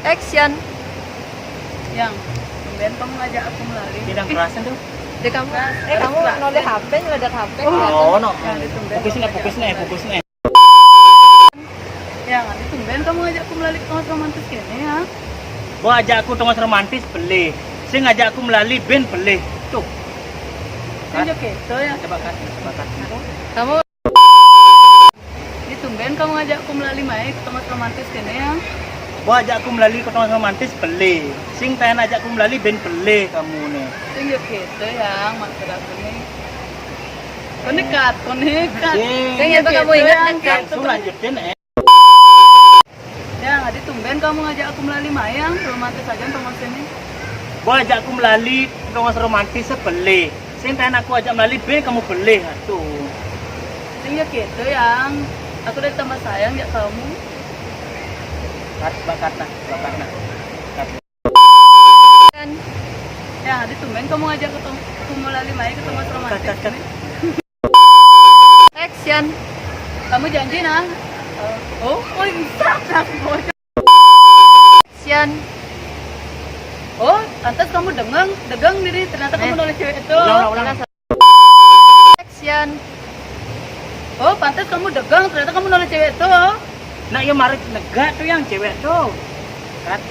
Action. Yang kemudian kamu ngajak aku melari. Bidang kerasan tuh. Dek kamu, kamu noleh HP, nyeledak HP. Oh, no. Yang ditumben Fokusnya. Yang nanti tumben kamu ngajak aku melari ke tempat romantis gini ya. Bo ajak aku tempat romantis beleh. Sing ngajak aku melalui ben beleh. Tuh. Kan gitu ya. Coba kat. Kamu Ini tumben kamu ngajak aku melari main ke tempat romantis gini ya. Bo ajak aku melalui ke tempat romantis beleh. Sing tayan ajak aku melalui ben beleh kamu nih. Kan gitu yang maksud aku nih. Kau nekat. Ternyata kamu ingat kan? Langsung lanjutin Yang nanti tumben kamu ngajak aku melali mayang romantis aja tempat sini. Bo ajak aku melalui tempat romantis sebeleh. Sing tayan aku ajak melalui ben kamu beleh. Tuh. Sing gitu yang aku dari tambah sayang ya kamu. Bakat nah. Kan Ya nanti tumben kamu ngajak aku melali mayang ke tempat romantis Kat. ini. action. Kamu janji nah. Oh bisa aku. Action. Oh, pantas kamu degang diri ternyata kamu nulis cewek itu. Ulang. Action. Oh, pantas kamu degang ternyata kamu nulis cewek itu. Nah, ya mari negak tuh yang cewek tuh. Kat.